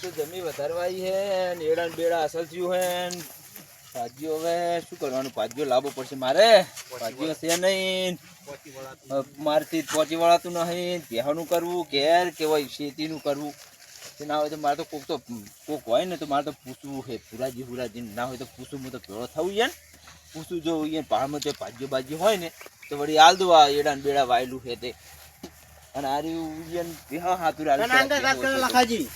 તો જમી વધારવાઈ હે ને એડા ને બેડા અસલ થયું હે ને ભાજીઓ હવે શું કરવાનું ભાજીઓ લાવવો પડશે મારે ભાજીઓ છે નહીં મારથી પહોંચી વળાતું નહીં બેહાનું કરવું ઘેર કે હોય શેતીનું કરવું તે ના હોય તો મારે તો કોક હોય ને તો મારે તો પૂછવું છે પુરાજી ના હોય તો પૂછવું હું તો ભેળો થવું છે ને પૂછવું જો અહીંયા પહાડમાં જો ભાજીઓ બાજી હોય ને તો વળી હાલ દો આ એડા ને બેડા વાયેલું છે તે અને આ રહ્યું બેહા હાથું લખાજી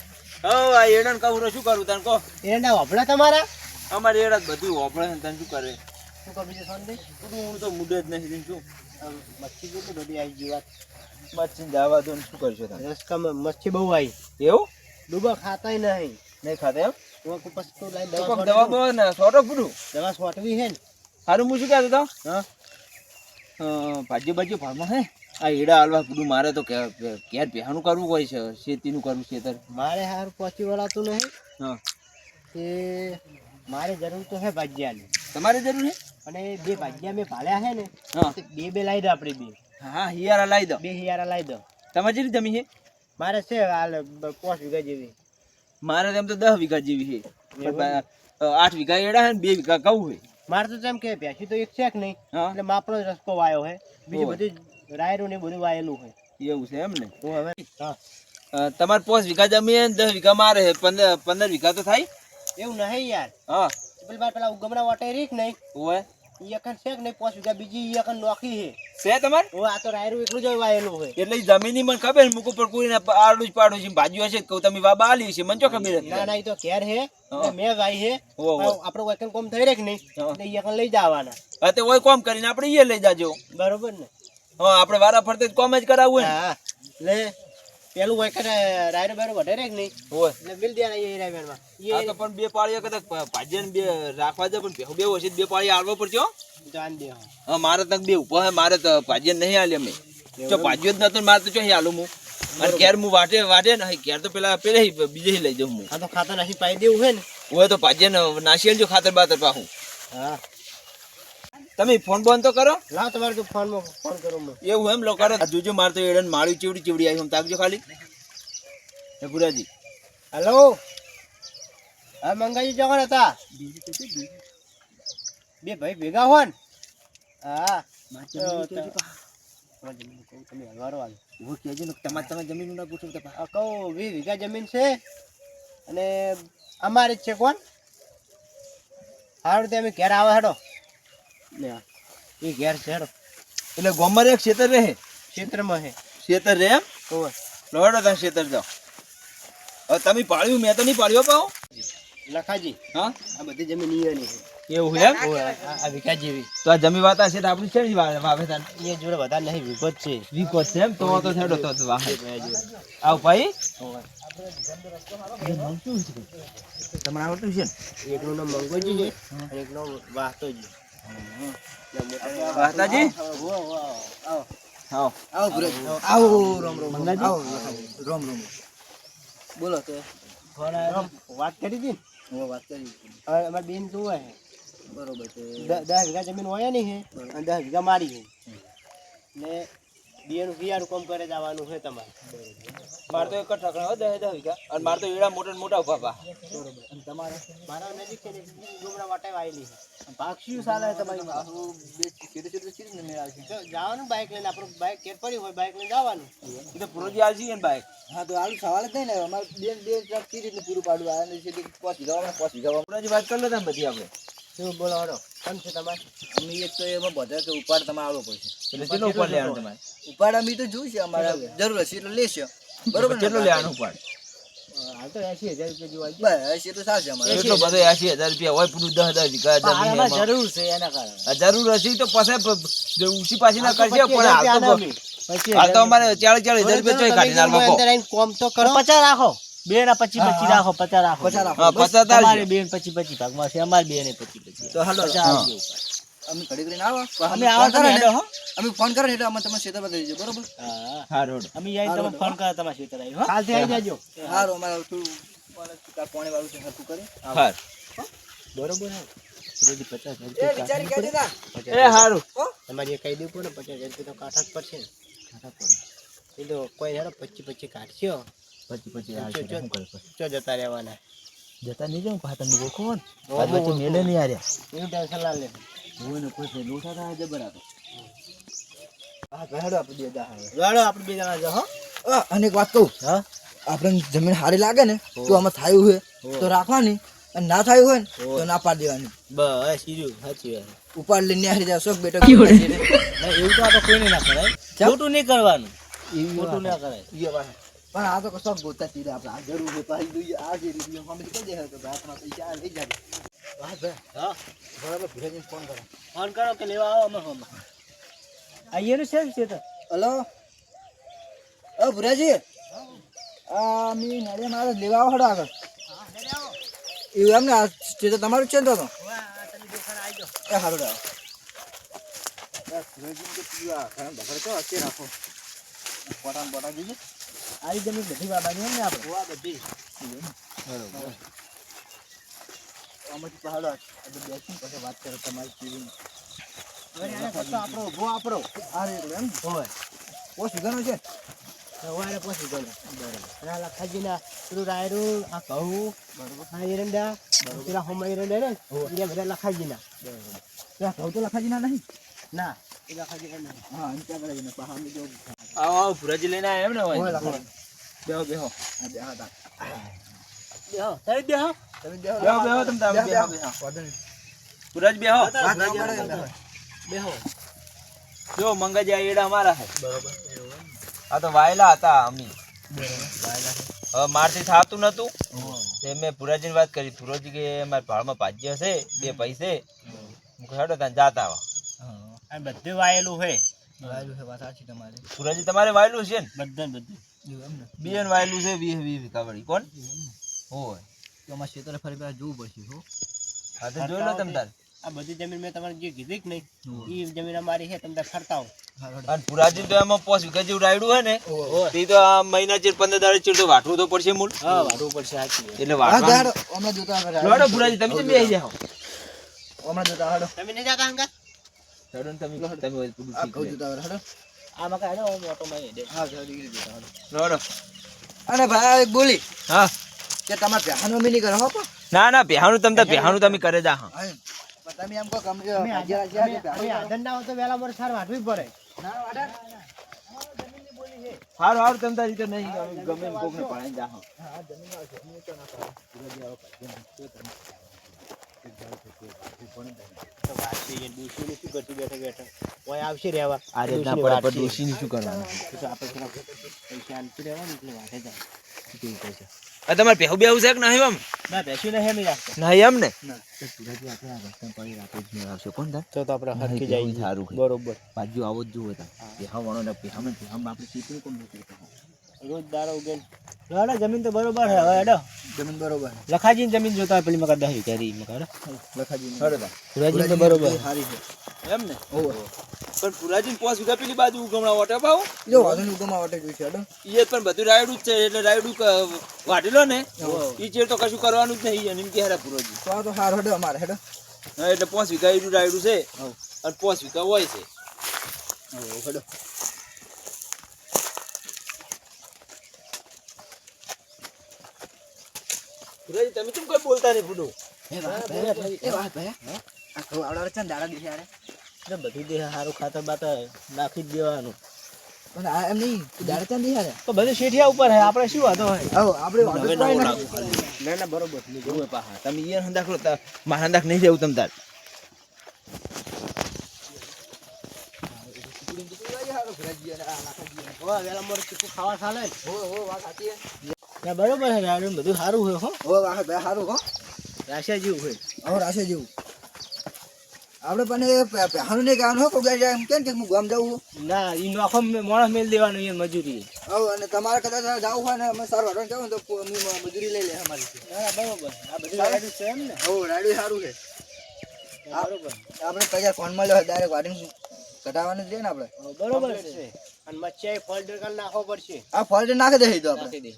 આ એડા કહું શું કરું તને કહો એડા વાપડા તમારા અમારે એડા બધું વાપરે છે તને શું કરે શું કરું બીજું સોન દે હું તો મુડે જ નહીં શું મચ્છી કેટલી બધી આવી ગઈ વાત મચ્છી જવા દો ને શું કરશો તમે રસકામાં મચ્છી બહુ આવી એવું ડૂબા ખાતાય નહીં ખાતા એમ પછી લાઈ દવા બવા ને સોટો પૂરું દવા સોટવી હે ને સારું હું શું કહેતો તો હા ભાજીઓ બાજીઓ ભાવમાં હે આ એડા હાલવા પૂરું મારે તો ક્યારે પહેવાનું કરવું હોય છે શેતીનું કરવું ખેતર મારે હાર પહોંચી વળાતું નહીં હા તે મારે જરૂર તો હે ભાજિયાની તમારે જરૂર છે અને બે ભાજિયા મેં ભાળ્યા હે ને હા બે લાવી દો આપણે બે હા હિયારા લાવી દો બે હિયારા લાવી દો તમારી જેટલી જમીન છે મારે છે હાલ 5 વીઘા જેવી મારે તેમ તો 10 વીઘા જેવી છે 8 વીઘા એડા હે ને 2 વીઘા ઘઉં હોય મારે તો જેમ કે ભેંસી તો એક છે કે નહીં હા એટલે માપનો જ રસ્કો વાયો હે બીજી બધી રાયરું ને બધું વાયેલું હોય એવું છે એમ ને તો હવે તમારે 5 વીઘા જમીન 10 વીઘા મારે 15 વીઘા તો થાય એવું નહીં યાર હા પેલા ગમણા વાટે રીક નહીં ઓય ઈ એકન છે કે નહીં 5 વીઘા બીજી ઈ એકન નોખી છે તમારે ઓ આ તો રાયરું એકલું જ વાયેલું હોય એટલે જમીનની મને ખબર મુકો પર કોઈને આડું જ પાડું છે બાજુ હશે કહું તમે વાબા આલી છે મને તો ખબર હતી ના ના ઈ તો ઘેર હે મેં વાઈ હે આપણો એકન કોમ થઈ રે કે નહીં એટલે ઈ એકન લઈ જવાના હા તે ઓય કોમ કરીને આપણે ઈ લઈ જાજો બરોબર ને હા આપણે વારા ફરતે કોમ જ કરાવવું ને હા લે પેલું એકન રાયરું બેરું વઢે રે કે નહીં ઓય એટલે મિલ દેના ઈ રાયરમાં આ તો પણ બે પાળીઓ કદાચ ભાજન બે રાખવા દે પણ બે હશે બે પાળી આલવો પડશે હો જાન દે હા મારે તક બે ઉપર હે મારે તો ભાજન નહીં આલી અમે જો ભાજ્યો જ નતો મારે તો ચોહી આલું હું અને ઘેર હું વાટે ને ઘેર તો પેલા બીજે લઈ જાઉં હું આ તો ખાતર નાખી પાઈ દેવું હે ને ઓય તો ભાજન નાસી આલજો ખાતર બાતર પાહું હા તમે ફોન બોન તો કરો લાવ તમારે તો ફોનમાં ફોન કરું હું એવું એમ લો કરો જોજો મારે તો એડન માળી ચીવડી આવી હું તાકજો ખાલી હે પુરાજી હેલો હા મંગાજી જવાન હતા બે ભાઈ ભેગા હોન હા તમે હલવારો આવે હું કહેજો ને તમે જમીન ના પૂછો તો આ કહું 20 વીઘા જમીન છે અને અમારે જ છે કોણ હારું તે અમે ઘેર આવે હેડો એ ઘેર છે હેડો એટલે ગોમર એક ખેતર રહે ક્ષેત્રમાં છે ખેતર રે એમ ઓવે લોડો તમે ખેતર જાઓ હવે તમે પાળ્યું મેં તો નહીં પાળ્યો પાહો લખાજી હા આ બધી જમીન ઈયાની છે એવું એમ આ વીઘા જેવી તો આ જમી વાતા છે તો આપણી છે ને વાવેતર એ જોડે વધારે નહીં વિગત છે વીકો છે એમ તો છેડો તો વાહ આવ ભાઈ તમારે આવડતું છે ને એકનું નામ મંગોજી છે અને એકનું વાહતોજી વાહતાજી આવો આવો આવો ભુરજ આવો રામ રામ મંગાજી આવો રામ રામ બોલો તો વાત કરી હતી ને વાત કરી હવે અમારી બેન શું હોય બરોબર છે 10 વીઘા જમીન હોય નહીં છે અને 10 વીઘા મારી છે ને બેનું હિયારું કામ કરે જવાનું છે તમારે મારે તો એક જ ઠકણા હોય 10 વીઘા અને મારે તો એડા મોટા ઉભા પા બરોબર અને તમારે મારા નજીક છે ને ડુમરા વાટે વાયેલી છે ભાગશું સાલા તમારી જવાનું બાઇક લઈને આપણું બાઇક કેર પડી હોય બાઇક લઈને જવાનું એ તો પૂરો આલજી ને બાઈક હા તો આલુ સવાલ જ નહીં ને અમારે બે ટ્રક કઈ રીતે પૂરું પાડવું આ ને સીધી પહોંચી જવા પૂરાજી વાત કરી લો તમે બધી આપણે શું બોલો હડો કેમ છે તમારે અમે એક તો એમાં બધા કે ઉપાડ તમારે આવવો પડશે એટલે કેટલો ઉપર લેવાનું તમારે ઉપાડ અમે તો જોઈશે અમારે જરૂર હશે એટલે લેશે બરોબર કેટલો લેવાનું ઉપર હાલ તો 80,000 રૂપિયા જેવું આવી બસ એટલું સાચું અમારે એટલો બધો 80,000 રૂપિયા હોય પૂરું 10 વીઘા જમીન આમાં એમાં. જરૂર છે એના કારણે જરૂર હશે તો પછી ઊંચી પાછી ના કરશે પણ હાલ તો પછી હાલ તો અમારે 40,000 રૂપિયા ચોય કાઢી નાખો અંદર આવીને કોમ તો કરો 50 રાખો બે ના 25 રાખો 50 રાખો 50 રાખો. હા 50 તમારી બેન 25 ભાગમાં છે અમારી બેન 25 તો હાલો 50 આવજો અમે ઘડી કરીને આવો અમે આવા ફોન કરો હેડો હો અમે ફોન કરો ને એટલે અમે તમને ક્ષેત્ર બતાવી દેજો બરોબર હા હા રોડ અમે આઈ તમે ફોન કરો તમારા ક્ષેત્ર આવી હો કાલથી આવી જાજો સારું અમારે થોડું પાણી વાળું છે હરખું કરે હા બરોબર હે રેડી 50,000 એ વિચારી કહી દેતા એ હારું તમારે એ કહી દેવું પડે 50,000 રૂપિયા તો કાઠા જ પડશે ને કાઠા પડે એ તો કોઈ હેડો 25 કાઢશો પછી હાલ છે, શું કરે પછી? ચો જતા રહેવાના જતા નહીં જાઉં પાછા તમે ઓળખો ને ઓ, આજ વચ્ચે ઓળખો. મેલે નહીં આર્યા એનું ટેન્શન ના લે હોય ને કોઈ લોઠા થાય જબર આપે હા ઘરડો આપણે બે દા હવે. વાળો આપણે બે જણા જો હો અને એક વાત કહું, હા આપણે જમીન સારી લાગે ને તો આમાં થયું હોય તો રાખવાની, અને ના થયું હોય ને તો ના પાડી દેવાની. બસ હીરું સાચી વાત ઉપાડ લઈને હારી જાવ શોખ બેટો. ના, એવું તો આપણે કોઈને ના કરાય ચમ? ખોટું નહીં કરવાનું એવી ખોટું વાત. ના કરાય પણ આ તો કશો ગોતા ચીરે આપણે આ જરૂર છે પાછી જોઈએ આ જે રીતે અમે કહી દે તો ભાઈ આપણા પૈસા આ લઈ જાય. વાહ ભાઈ હા બરાબર ભીરાજીને ફોન કરો. ફોન કરો કે લેવા આવો અમે ફોનમાં આઈએનું છે તો હલો ઓ ભુરાજી, આ મી નાડિયા મારે લેવા આવો હડો આગળ. એવું એમ ને આ સ્ટેજ તમારું જ છે ને તો એ સારું રાખ. આવી જમીન બધી વાબાની એમ ને આપણે બધી આમાંથી પહાડો બેસીને પછી વાત કરો તમારી ચીરી. આપણો ઉભો આપણો આ રીતે એમ હોય પોસ્ટ વિઘાનો છે. સવારે પહોંચી ગયો બરાબર અને લખાજીના પેલું રાયરું આ ઘઉં બરોબર આ એરંડા પેલા હોમા એરંડા ને એ બધા લખાજીના ત્યાં ઘઉં તો લખાજી ના નહીં. ના એ લખાજીના નહીં હા એમ ત્યાં કરે પહાડ જો આવો આવો ભુરાજી લઈને આવ્યા એમ ને હોય હોય લખાજી. બેહો બેહો આ બે હાથ બેહો થઈ બેહો તમે બેહો બેહો બેહો તમે તાર બેહો બેહો વાંધો નહીં. ભુરાજી બેહો વાત ના પડે એમ બેહો. બેહો જો મંગાજી આ એડા અમારા હે બરોબર આ તો વાયલા હતા અમી હવે મારથી થાતું નતું તે મેં ભુરાજીને વાત કરી ભુરાજી કે મારા ભાળમાં ભાજ્ય હશે બે પૈસે હું કહું, હેડો ત્યાં જાતા આવા આ બધું વાયેલું હોય વાયલું છે વાત સાચી તમારી. ભુરાજી તમારે વાયલું છે ને બધું બધું એવું એમ ને બેન વાયલું છે 20 વીઘા વળી કોણ હોય તો અમારે ખેતરે ફરી પાછા જોવું પડશે હો. હા તો જોઈ લો તમે તાર આ બધી જમીન મેં તમારે જે કીધી કે નહીં એ જમીન અમારી છે તમે તાર ફરતા હો અને ભુરાજી તો એમાં 5 વીઘા જેવું રાયડું હે ને તે તો આ મહિના ચીર 15 દાડે ચીર તો વાટવું તો પડશે મૂળ હા વાળવું પડશે સાચી એટલે હા વાટવાનું ગાડો અમે જોતા હવે લોડો ભુરાજી તમે કેમ બેહી જાઓ હમણાં જોતા હાડો તમે નહીં જતા અંગા હેડો ને તમે તમે બધું આ શીખ ઘઉં લે. જોતા હવે હાડો. આ મકા હેડો હું ઓટો માં દે હા ડિગ્રી જોતા હાડો. લોડો અને ભાઈ એક બોલી હા કે તમારે પહેવાનો મિલી કરો હો પણ. ના ના બેહાનું તમે તાર બેહાનું તમે કરે જા હા હા, પણ તમે એમ કહો કે અમે અમે હાજર હાજર કે અમે આધન ના હોય તો વેલા મોર સાર વાટવી પડે ના વાડા. હારું હારું તમે તાર રીતે નહીં અમે ગમે ને કોકને પાણી જા હા હા જમીન આવે છે હું તો ના પાડું. તો વાટવી એ ડૂસી શું કરતી બેઠા બેઠા ઓય આવશે રેવા આ રીતના પડે પણ ડોશીને શું કરવાનું તો આપણે થોડા પૈસા આનતી રહેવાનું એટલે વાટે જાય કેવું કહે છે આ તમારે બેહુ બેહુ છે કે નહીં એમ ના બેસી ને હેમી રાખતો નહીં એમ ને ના. તો સુરતથી આપણે આ રસ્તા પર રાતે જ મેળ આવશે કોણ તાર તો આપણે હરખી જાય સારું છે. બરોબર બાજુ આવો જ જુઓ તાર બેહા વાળો ને બેહામાં આપણે ચીપણી કોણ નથી કરતા રોજ દારો ઉગેન હેડો જમીન તો બરોબર હે હવે હેડો જમીન બરોબર લખાજીની જમીન જોતા હોય પેલી મકા 10 વીઘા રહી મકા હેડો લખાજી હેડો તાર પુરાજી તો બરોબર સારી છે. એમ ને ઓહો પણ પુરાજીને 5 વીઘા પેલી બાજુ ઉગમણા વાટે પાવ જો વાંધો ઉગમા વાટે જોઈશે હાડો. એ પણ બધું રાયડું જ છે એટલે રાયડું વાટેલો ને ઈ ચેર તો કશું કરવાનું જ નહીં એમ કે હારા પુરોજી તો આ તો હાર હડો અમારે હેડો. હા એટલે 5 વીઘા એનું રાયડું છે અને 5 વીઘા હોય છે હો હડો. પુરાજી તમે કેમ કોઈ બોલતા નહીં ભૂડું એ વાત ભાઈ, એ વાત ભાઈ. આ ઘઉં આવડાવે છે ને દાડા દિવસે હારે. એટલે બધું દે સારું ખાતર બાતર નાખી જ દેવાનું પણ આ એમ નહીં દાડા ચાંદી હારે. તો બધું શેઠિયા ઉપર હે આપણે શું વાંધો હોય આવો આપણે વાંધો હવે કોઈ નવો નથી. લાગુ ખાલી. ના ના બરોબર જોવે પાહા તમે ઈયર હંદાખ લો મારા હંદાખ નહીં જવું તમ તાર હો વેલા મોર ચીકુ ખાવા ચાલે ને. હો હો વાત સાચી છે. ના બરોબર હે રાડું બધું સારું હોય હો હો વાહ ભાઈ સારું હો. રાશિયા જેવું હોય આવો રાશે જેવું. આપણે પણ એ પહેવાનું નહીં કહેવાનું હો કોઈ જાય એમ કેમ કે હું ગામ જાઉં છું. ના ઈ નોખો માણસ મેલ દેવાનું એ મજૂરી આવો અને તમારે કદાચ જવું હોય ને અમે સારું વાળવાનું જાવ ને તો અમે મજૂરી લઈ લે અમારી. ના બરોબર આ બધું રાડું છે એમ ને હો રાડ્યું સારું છે. બરોબર આપણે પૈસા ફોનમાં લે ડાયરેક્ટ વાડીને કઢાવવાનું જ રહે ને આપણે. બરોબર છે અને મચ્છાઈ ફોલ્ડર કરી નાખવો પડશે આ ફોલ્ટ નાખી દે તો આપણે નાખી દે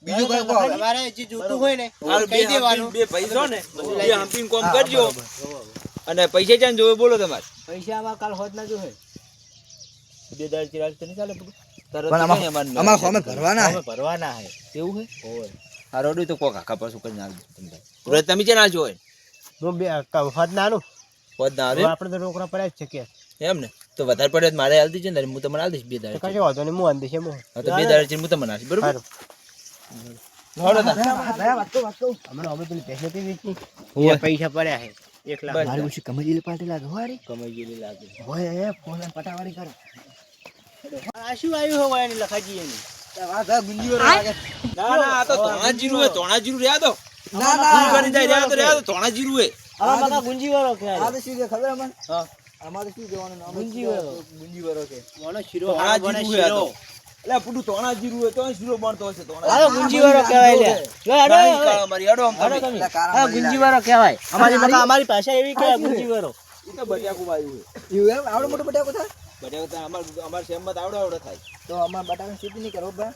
બીજું કઈ કહો હવે. તમારે જે જોતું હોય ને હાલ કહી દેવાનું બે પૈસો ને બે હંપીને કોમ કરજો અને પૈસા ચાન જોવે બોલો તમારે પૈસા આમાં કાલ હોત ના જો હે બે દાડ ચિરાગ તો નહીં ચાલે બધું તરત પણ તો કઈ અમારે અમાર સામે ભરવાના અમે ભરવાના હે એવું હે આ રોડી તો કોક આખા પાછું કરીને આવજો તમે રોજ તમે છે ના જો હોય હું બે હદ નાનું પદ ના આવે આપણે તો રોકડા પડ્યા જ છે કે એમ ને તો વધારે પડે તો મારે હાલતી છે ને હું તમને હાલ દઈશ 2 દાડા કશો વાંધો નહીં હું અંધી છે હું હા તો 2 દાડા છે હું તમને હાલીશ બરોબર હમણાં અમે પેલી ભેંસ નથી વેચી હોય. પૈસા પડ્યા હે 1 લાખ મારી ઓછી કમજીલી પાર્ટી લાગે હોરી કમાઈ ગયેલી લાગે હોય એ ફોન પટાવાળી કરે આ શું આવ્યું હોય એની લખાજી એની વાત આ ગુંજીઓ લાગે ના ના આ તો તોણા જીરું હે તોણા જીરું રહ્યા દો ના ફૂલ કરી જાય રહ્યા તો તોણા જીરું હે આ મકા ગુંજી વાળો કે આ તો શું કે ખબર અમને હા અમારે શું કહેવાનું નામ ગુંજી વાળો. ગુંજી વાળો કે મોનો શીરો તોણા હારો બને જીરું હે આ શીરો તો એટલે પૂરું તોણા જીરું હે તો શીરો બનતો હશે તોણા આ ગુંજી વાળો કહેવાય લે લે અડો કાળી કાળા મારી અડો આમ અડો તમે તમે એટલે કાળા આ મરી ગુંજી લાગે. વાળો કહેવાય અમારી મકા અમારી ભાષા એવી કે ગુંજી વાળો ઈ તો બટિયાકુ બાયું હે એવું એમ આવડો મોટો બટાકો થાય બટિયાકુ તો અમાર શેમત આવડો થાય તો અમાર બટાકા ખેતી નહીં કરો બા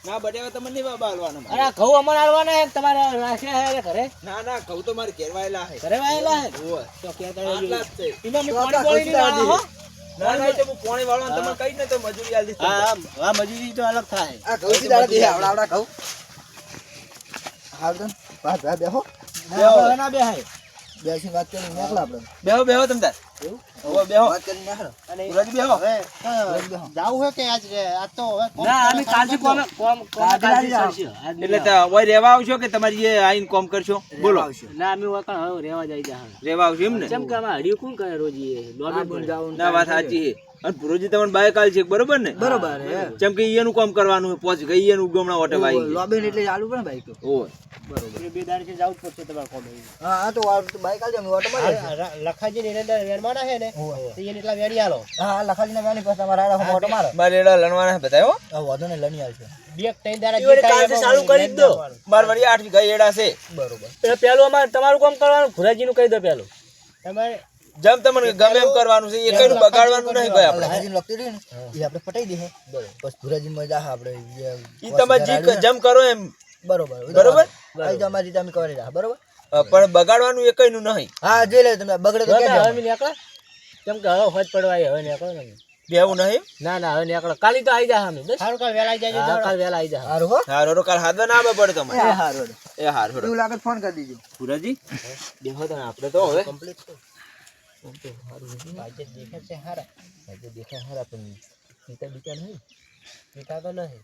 ના બટિયાકુ તમને નહીં બાલવાના અરે આ ઘઉં અમાર આલવાના હે તમારે રાખ્યા હે ઘરે ના ના ઘઉં તો મારે ઘેરવાયેલા હે ઘરે વાયેલા હે ઓય તો કે આટલા જ છે ઇમાં તો પાણી આટલા બોળી નહીં વાળા હો ના ના એ તો હું પોણી વાળો તમને કઈ ને તો મજૂરી આલી દઈશ તમને. હા મજૂરી તો અલગ થાય આ ઘઉં થી દાડા દે આવડા ઘઉં હાલ તો વાત વાત દેખો ના બે હાય બેસી વાત કરી નીકળા આપણે બેહો બેહો તમ તાર ઓય બેહો વાત કરી નીકળો અને સુરજ બેહો જાવું હે કે આજ તો હવે ના અમે કાલથી કોમ કાલથી ચાલશે એટલે તો ઓય રેવા આવશો કે તમારી એ આઈન કોમ કરશો બોલો ના અમે વકણ હવે રેવા જાય જા રેવા આવશો એમ ને ચમ કે આમાં હડિયું કોણ કરે રોજ એ લોબી પણ જાવ ના વાત સાચી છે અને પુરોજી તમને બાય કાલ છે બરોબર ને બરોબર હે જેમ કે ઈયાનું કામ કરવાનું હોય પોચ ગઈ ઈયાનું ઉગમણા ઓટે વાઈ લોબી એટલે ચાલુ પડે બાઈક ઓય એ બે દાડે છે જાવું જ પડશે તમારે કોમ હા આ તો બાઈક આલજો અમે ઓટો મારે લખાજી ને એના વેરમાના હે ને તો એને એટલા વેરી આલો હા લખાજી ના ગાની પાસે તમારે આડા ઓટો મારો મારે એડા લણવાના બતાયો આ વધુ ને લણી આવશે બે ત્રણ દાડા ઈ વળી કાલથી ચાલુ કરી જ દો. માર વળી 8 વીઘા એડા છે બરોબર એટલે પેલું અમારે તમારું કામ કરવાનું ભુરાજીનું કહી દો પેલું તમારે જેમ તમને ગમે એમ કરવાનું છે એ કઈનું બગાડવાનું નહીં ભાઈ આપણે લખાજી લખતી રહી ને એ આપણે પટાઈ દે બરોબર બસ પુરાજી મજા આપણે ઈ તમે જી જેમ કરો એમ બરોબર બરોબર? આઈ તો અમારી રીતે અમે કરી રહ્યા બરોબર પણ બગાડવાનું એ કઈનું નહીં હા જોઈ લે તમે બગડે તો હવે કહેજો અમે નીકળો કેમ કે હવે હોજ પડવા આવી, હવે નીકળો ને અમે. બેવું નહીં ના ના હવે નીકળો કાલી તો આવી જા અમે બસ સારું કાલ વેલા જાય હા, કાલ વહેલા આવી જા હારું હો હારો રો કાલ હાથ ના આવે પડે એ તમારે હારું એ હાર હોડો એવું લાગે તો ફોન કરી દીજો પુરાજી દેખો તો આપણે તો હવે કમ્પ્લીટ છે આજે દેખે છે હારા આજે દેખાય હારા પણ પિતા બીતા નહીં પિતા તો નહીં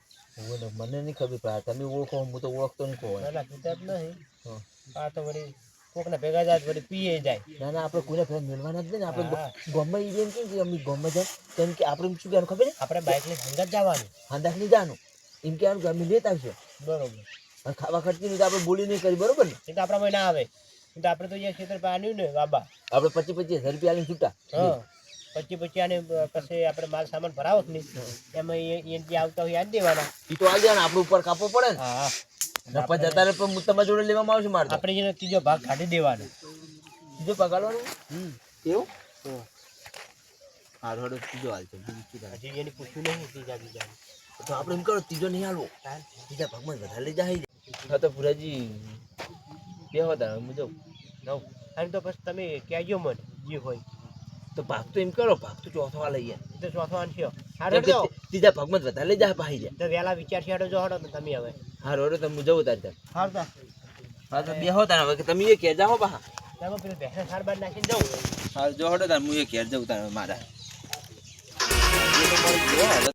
મને નહીં ખબર પણ તમે ઓળખો હું તો ઓળખતો નહીં કોઈ ના પિતા જ નહીં હા. આ તો વળી કોકને ભેગા જાય વળી પીએ જાય ના ના આપણે કોઈને ફેર મેળવાના જ નહીં ને આપણે હા. ગોમમાં ઈ કેમ કે અમે ગોમમાં જાય કેમ કે આપણે શું કહેવાનું ખબર છે આપણે બાઇક લઈને હંગત જવાનું હાંદાક નહીં જવાનું એમ કહેવાનું કે અમે લેતા આવશું બરોબર અને ખાવા ખર્ચી નહીં તો આપણે બોલી નહીં કરી બરોબર ને એ તો આપણા ના આવે એ તો આપણે તો અહીંયા ખેતર પાડ્યું ને બાબા આપણે 25,000 રૂપિયા લઈને છૂટા હા પછી આને પછી આપણે માલ સામાન ભરાવો જ નહીં એમાં એ આવતા હોય યાદ દેવાના ઈ તો આવી જાય ને આપણે ઉપર કાપવો પડે ને હા નફા જતા રહે પણ તમારા જોડે લેવામાં આવશે મારે તો. આપણે જેનો ત્રીજો ભાગ કાઢી દેવાનો બીજો પગાડવાનું એવું તો હારો હારો ત્રીજો હાલ છે બીજું શું થાય? હજી એની પૂછ્યું નહીં ત્રીજા બીજા તો આપણે એમ કરો ત્રીજો નહીં હાલવો બીજા ભાગમાં વધારે લઈ જાય હા તો પુરાજી બે હતા હું જાઉં જાઉં અને તો પછી તમે કહેજો મને જે હોય તો ભાગ તો એમ કરો ભાગ તો ચોથો આ લઈએ એ તો ચોથો આનશો હારો કેમ કે જાઓ ત્રીજા ભાગમાં વધારે લઈ જાય પાહી જાય તો વહેલા વિચાર છે જો હડો ને તમે હવે હારો હારો તમે જવું તાર હારું તા હા તો બે હોતા હવે કે તમે એ ઘેર જાઓ પાહા તમે પેલું ભેંસને સાર બાર નાખીને જાઉં હા જો હડો તાર હું એ ઘેર જવું તાર મારા